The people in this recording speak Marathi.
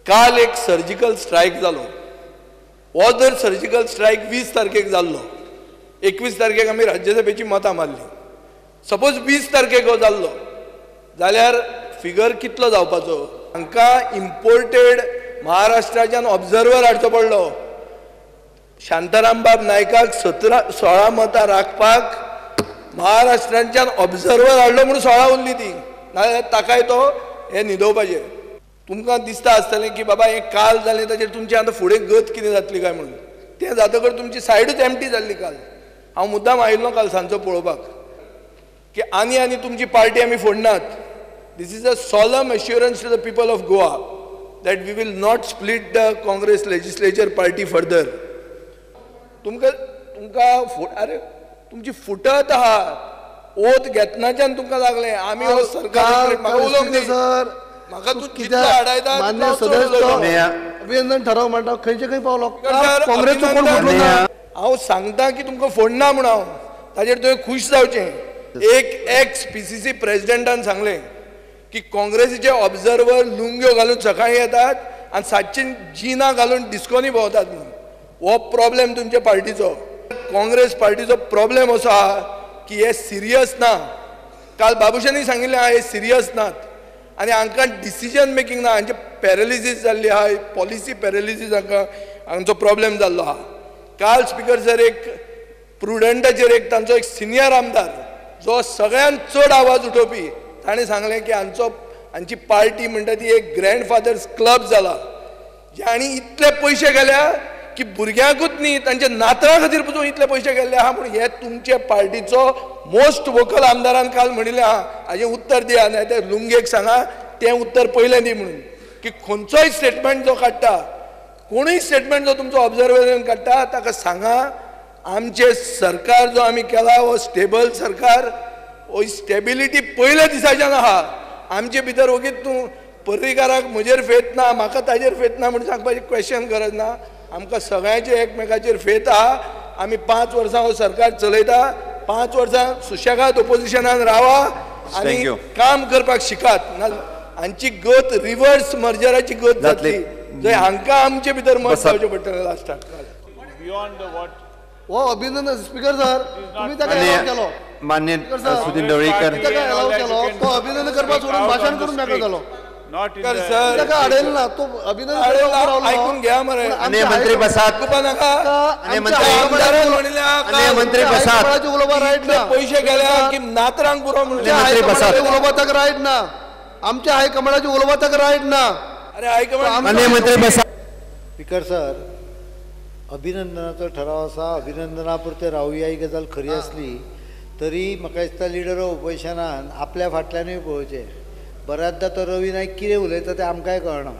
काल एक सर्जिकल स्ट्रायक जालो. हो जर सर्जिकल स्ट्रायक 20 तारखेक जाल्लो, 21 तारखेक आमी राज्यसभेची मतां मारली, सपोज 20 तारखेक हो जाल्लो जाल्यार फिगर कितलो जावपाचो? हांकां इम्पोर्टेड महाराष्ट्राच्यान ऑब्झर्वर हाडचो पडलो. शांताराम बाब नायकाक 16 मतां राखपाक महाराष्ट्राच्यान ऑब्झर्वर हाडलो म्हणून 16 उरली ती, नाजाल्यार ताकाय तो हे न्हिदोवपाचें. तुमकां दिसता आसतलें की बाबा हें काल जालें ताचेर तुमची आतां फुडें गत कितें जातली काय म्हणून. तें जातकच तुमची सायडूच एम्प्टी जाल्ली काल. हांव मुद्दाम आयिल्लो काल सांजचो पळोवपाक की आनी तुमची पार्टी आमी फोडनात. This is a solemn assurance to the people of Goa that we will not split the Congress legislature party further. तुमकां अरे तुमची फुटत आहा, ओत घेतनाच्यान तुमकां लागले आमी हो सरकार सर म्हाका तूं कितें हाडायता मान्य सदस्य अभिनंदन ठराव म्हणटा खंयचे खंय पावलो काँग्रेसचो कोण फुटलो ना. हांव सांगता की तुमकां फोडना म्हूण हांव ताचेर तुवें खूश जावचें. एक एक्स PCC प्रेसिडेंटान सांगलें की काँग्रेसीचे ऑब्झर्वर लुंग्यो घालून सकाळी येतात आनी सातची जिनां घालून डिस्कोनी भोंवतात म्हणून. हो प्रॉब्लेम तुमच्या पार्टीचो, काँग्रेस पार्टीचो प्रॉब्लेम असो आहा की हे सिरियस ना. काल बाबुशानी सांगिल्लें आहा हे सिरियस नात आनी हांकां डिसिजन मेकींग ना. हांचे पॅरलिसीस जाल्ली आहा, पॉलिसी पॅरलिसीस हांचो प्रॉब्लेम जाल्लो आहा. काल स्पिकर सर एक प्रुडंटाचेर एक तांचो एक सिनियर आमदार जो सगळ्यांत चड आवाज उठोवपी ताणें सांगलें की हांची पार्टी म्हणटा ती एक ग्रँडफादर्स क्लब जाला आनी इतले पयशे गेल्या की भुरग्यांकूच न्ही तांच्या नातरां खातीर पसून इतले पयशे गेल्ले आहा म्हणून हे तुमचे पार्टीचो मोस्ट वोकल आमदारान काल म्हणिल्लें आहा. हाजें उत्तर दिया नाय तर लुंगेक सांगा तें उत्तर पयलें दी म्हणून. की खंयचोय स्टेटमेंट जो काडटा, कोणूय स्टेटमेंट जो तुमचो ऑब्झर्वेशन काडटा ताका सांगा आमचे सरकार जो आमी केला हो स्टेबल सरकार, हो स्टेबिलिटी पयल्या दिसाच्यान आहा. आमचे भितर ओगीच तूं पर्रीकाराक म्हजेर फेथ ना म्हाका ताजेर फेथ ना म्हणून सांगपाची क्वेश्चन गरज ना. आमकां सगळ्यांचे एकमेकाचेर फेथ आहा. आमी 5 वर्सां हो सरकार चलयता. 5 वर्सां सुशेगाद ऑपोजिशनान रावा आनी काम करपाक शिकात. हांची गत रिवर्स मर्जराची गत जातली जंय हांकां आमचे भितर मत जावचें पडटलें लास्टाक. हो अभिनंदन स्पीकर सर तुम्ही ताका अलाव केलो. मान्य सुधीर ढवळीकर ताका अलाव केलो तो अभिनंदन करपाक सोडून भाशण करून मेकळो जालो. सर ताका हाडयलो ना तो अभिनंदन ऐकून घ्या मरे. अन्य मंत्री बसात मंत्री बसात उलोवपाक रायट ना. पैसे गेल्या की नातरांक पुरो म्हणून उलोवपाक ताका रायट ना. आमच्या हायकमांडाची उलोवपाक ताका रायट ना. अरे हायकमांड अन्य मंत्री बसात. स्पीकर सर अभिनंदनाचो ठराव आसा. अभिनंदना पुरते रावया ही गजाल खरी असली तरी म्हाका दिसता लिडर ऑफ ऑपोजिशनान आपल्या फाटल्यानूय पळोवचें. बऱ्याचदा तो रवी नायक कितें उलयता तें आमकांय कळना.